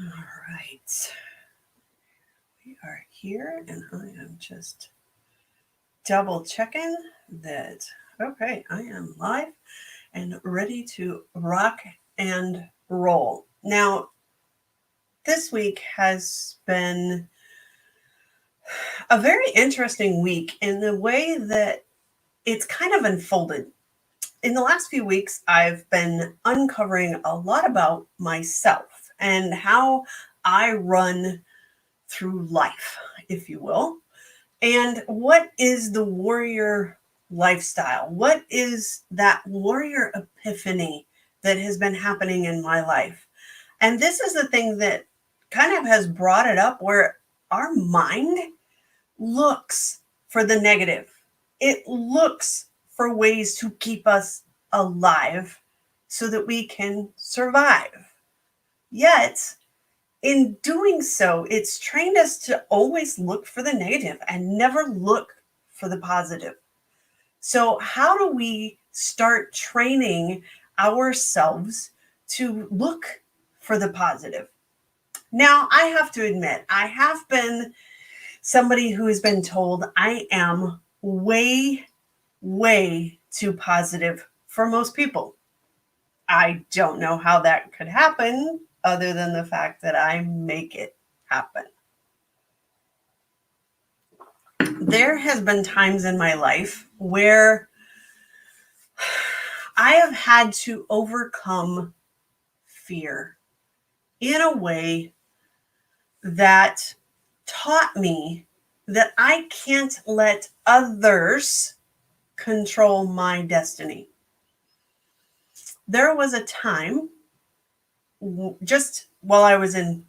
All right. We are here, and I am just double checking that. Okay, I am live and ready to rock and roll. Now, this week has been a very interesting week in the way that it's kind of unfolded. In the last few weeks, I've been uncovering a lot about myself and how I run through life, if you will. And what is the warrior lifestyle? What is that warrior epiphany that has been happening in my life? And this is the thing that kind of has brought it up where our mind looks for the negative. It looks for ways to keep us alive so that we can survive. Yet, in doing so, it's trained us to always look for the negative and never look for the positive. So, how do we start training ourselves to look for the positive? Now, I have to admit, I have been somebody who has been told I am way, way too positive for most people. I don't know how that could happen other than the fact that I make it happen. There has been times in my life where I have had to overcome fear in a way that taught me that I can't let others control my destiny. There was a time just while I was in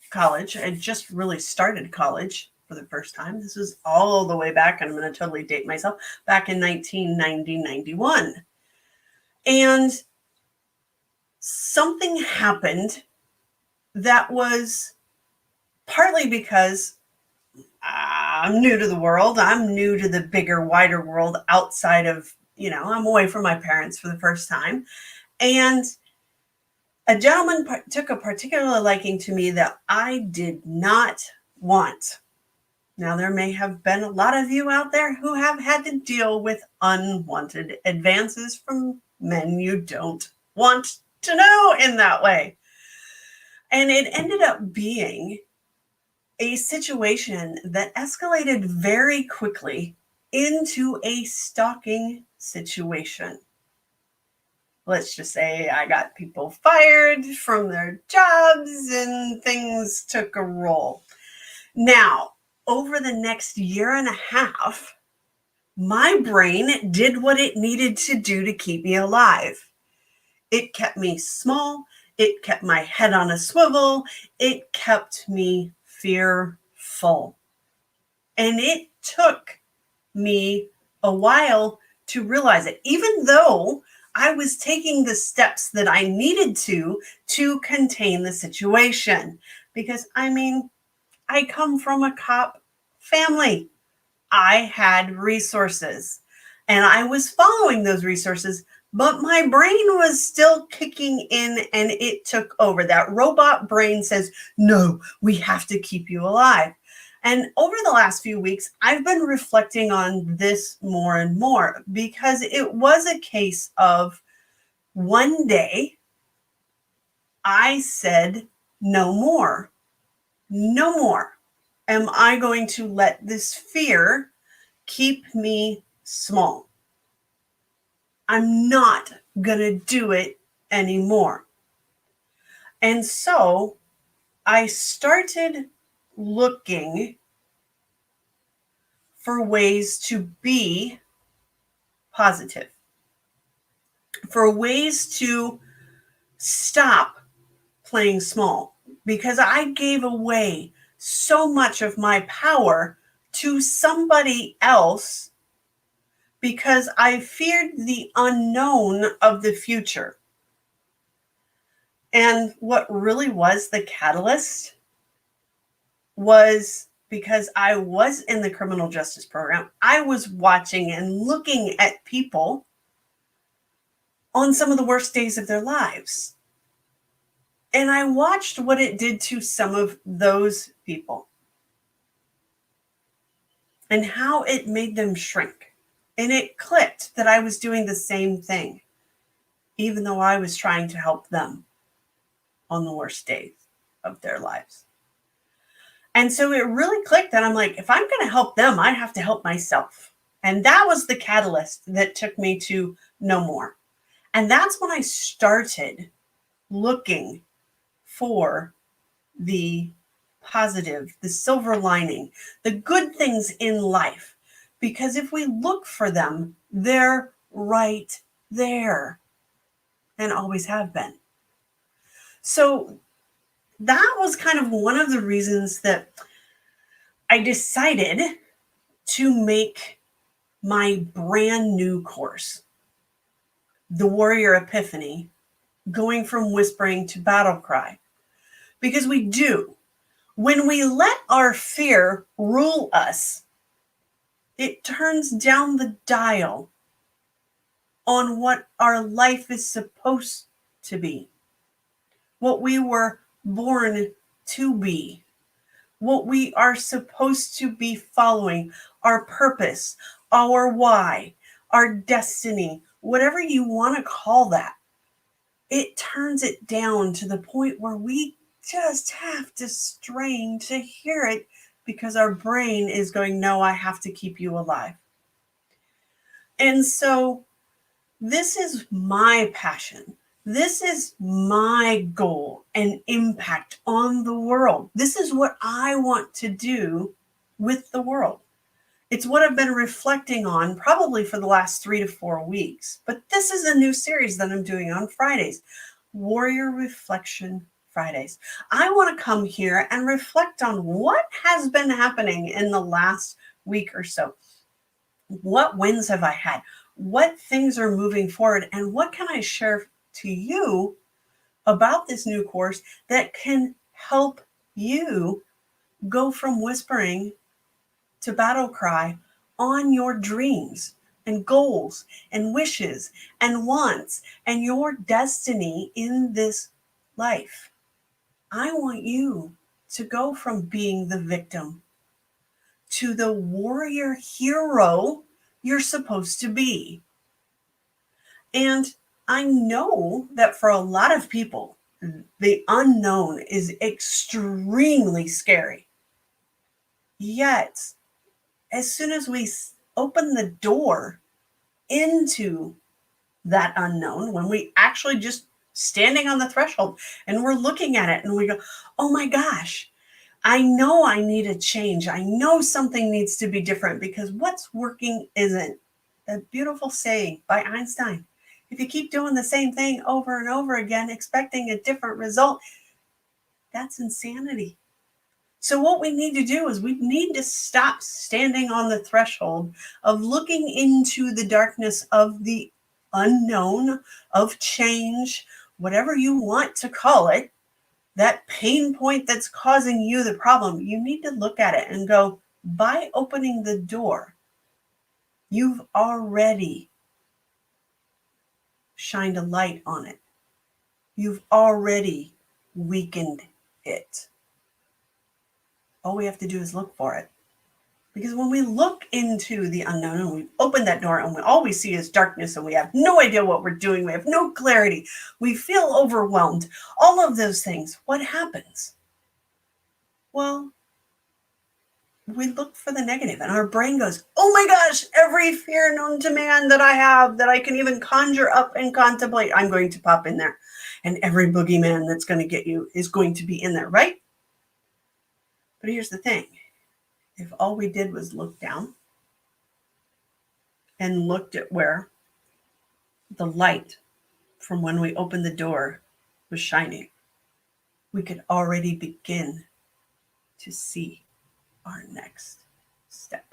college, I just really started college for the first time. This was all the way back, and I'm going to totally date myself, back in 1990-91. And something happened that was partly because I'm new to the world. I'm new to the bigger, wider world outside of, I'm away from my parents for the first time. And a gentleman took a particular liking to me that I did not want. Now, there may have been a lot of you out there who have had to deal with unwanted advances from men you don't want to know in that way. And it ended up being a situation that escalated very quickly into a stalking situation. Let's just say I got people fired from their jobs and things took a roll. Now, over the next year and a half, my brain did what it needed to do to keep me alive. It kept me small. It kept my head on a swivel. It kept me fearful. And it took me a while to realize it, even though I was taking the steps that I needed to contain the situation. Because, I come from a cop family. I had resources and I was following those resources, but my brain was still kicking in and it took over. That robot brain says, no, we have to keep you alive. And over the last few weeks, I've been reflecting on this more and more because it was a case of one day I said, no more, no more. Am I going to let this fear keep me small? I'm not going to do it anymore. And so I started looking for ways to be positive, for ways to stop playing small, because I gave away so much of my power to somebody else because I feared the unknown of the future. And what really was the catalyst was because I was in the criminal justice program. I was watching and looking at people on some of the worst days of their lives. And I watched what it did to some of those people and how it made them shrink. And it clicked that I was doing the same thing, even though I was trying to help them on the worst days of their lives. And so it really clicked that I'm like, if I'm going to help them, I have to help myself. And that was the catalyst that took me to know more. And that's when I started looking for the positive, the silver lining, the good things in life. Because if we look for them, they're right there and always have been. So that was kind of one of the reasons that I decided to make my brand new course, The Warrior Epiphany, going from whispering to battle cry. Because we do. When we let our fear rule us, it turns down the dial on what our life is supposed to be, what we were born to be, what we are supposed to be following, our purpose, our why, our destiny, whatever you want to call that. It turns it down to the point where we just have to strain to hear it because our brain is going, no, I have to keep you alive. And so this is my passion. This is my goal and impact on the world. This is what I want to do with the world. It's what I've been reflecting on probably for the last 3 to 4 weeks. But this is a new series that I'm doing on Fridays, Warrior Reflection Fridays. I want to come here and reflect on what has been happening in the last week or so. What wins have I had? What things are moving forward? And what can I share to you about this new course that can help you go from whispering to battle cry on your dreams and goals and wishes and wants and your destiny in this life? I want you to go from being the victim to the warrior hero you're supposed to be. And I know that for a lot of people, the unknown is extremely scary. Yet, as soon as we open the door into that unknown, when we actually just standing on the threshold and we're looking at it and we go, oh my gosh, I know I need a change. I know something needs to be different because what's working isn't. A beautiful saying by Einstein. If you keep doing the same thing over and over again, expecting a different result, that's insanity. So what we need to do is we need to stop standing on the threshold of looking into the darkness of the unknown, of change, whatever you want to call it, that pain point that's causing you the problem. You need to look at it and go, by opening the door, you've already shined a light on it. You've already weakened it. All we have to do is look for it. Because when we look into the unknown and we open that door and all we see is darkness and we have no idea what we're doing, we have no clarity, we feel overwhelmed, all of those things, what happens? Well, we look for the negative and our brain goes, oh my gosh, every fear known to man that I have, that I can even conjure up and contemplate, I'm going to pop in there. And every boogeyman that's going to get you is going to be in there, right? But here's the thing. If all we did was look down and looked at where the light from when we opened the door was shining, we could already begin to see our next step.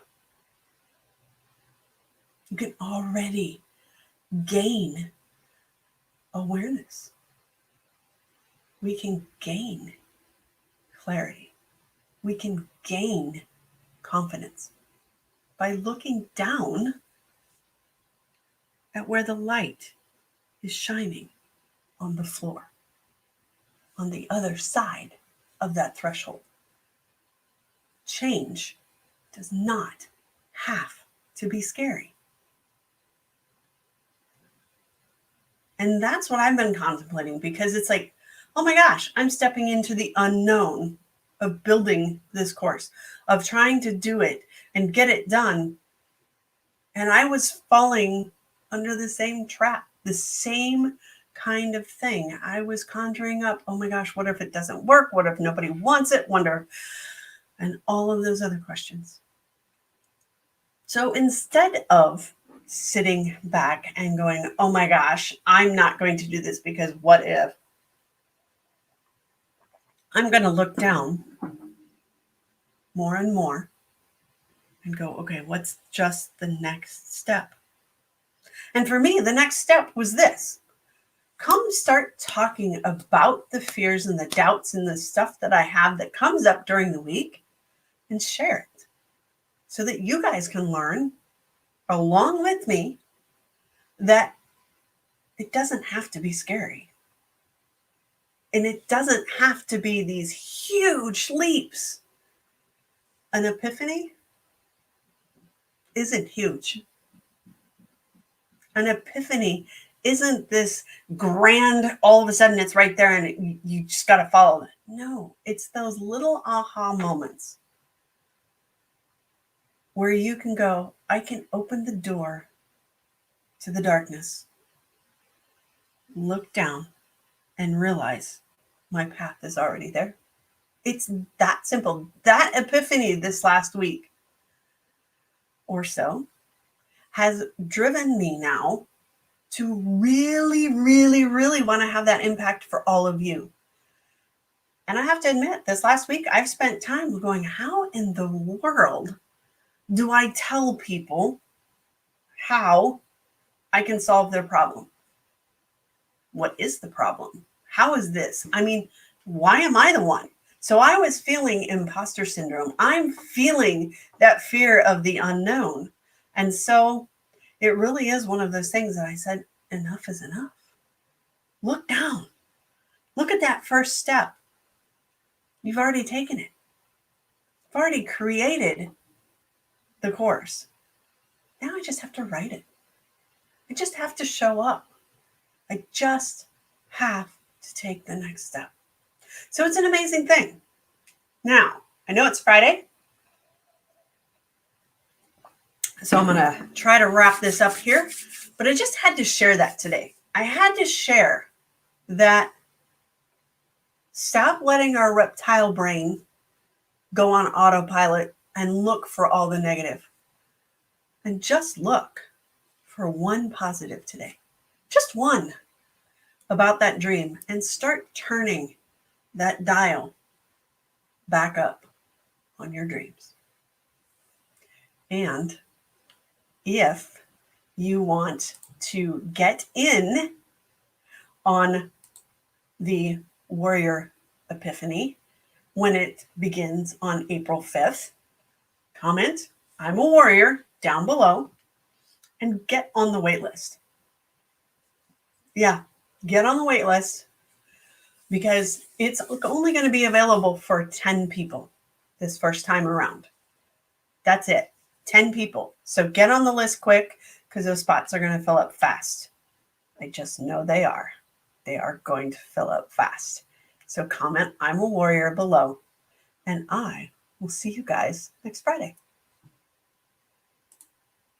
You can already gain awareness. We can gain clarity. We can gain confidence by looking down at where the light is shining on the floor. on the other side of that threshold. Change does not have to be scary. And that's what I've been contemplating, because it's like, oh my gosh, I'm stepping into the unknown of building this course, of trying to do it and get it done. And I was falling under the same trap, the same kind of thing. I was conjuring up, oh my gosh, what if it doesn't work? What if nobody wants it? Wonder, and all of those other questions. So instead of sitting back and going, oh my gosh, I'm not going to do this because what if? I'm going to look down more and more and go, okay, what's just the next step? And for me, the next step was this. Come start talking about the fears and the doubts and the stuff that I have that comes up during the week, and share it so that you guys can learn along with me that it doesn't have to be scary. And it doesn't have to be these huge leaps. An epiphany isn't huge. An epiphany isn't this grand, all of a sudden it's right there and you just got to follow it. No, it's those little aha moments where you can go, I can open the door to the darkness, look down, and realize my path is already there. It's that simple. That epiphany this last week or so has driven me now to really, really, really want to have that impact for all of you. And I have to admit, this last week, I've spent time going, how in the world do I tell people how I can solve their problem? What is the problem? How is this? I mean, why am I the one? So I was feeling imposter syndrome. I'm feeling that fear of the unknown. And so it really is one of those things that I said, enough is enough. Look down. Look at that first step. You've already taken it. You've already created the course. Now I just have to write it. I just have to show up. I just have to take the next step. So it's an amazing thing. Now, I know it's Friday, so I'm going to try to wrap this up here, but I just had to share that today. I had to share that stop letting our reptile brain go on autopilot and look for all the negative. And just look for one positive today. Just one about that dream, and start turning that dial back up on your dreams. And if you want to get in on the Warrior Epiphany when it begins on April 5th, comment, I'm a warrior, down below, and get on the wait list. Yeah, get on the wait list, because it's only going to be available for 10 people this first time around. That's it, 10 people. So get on the list quick, because those spots are going to fill up fast. I just know they are. They are going to fill up fast. So comment, I'm a warrior below, and I will see you guys next Friday.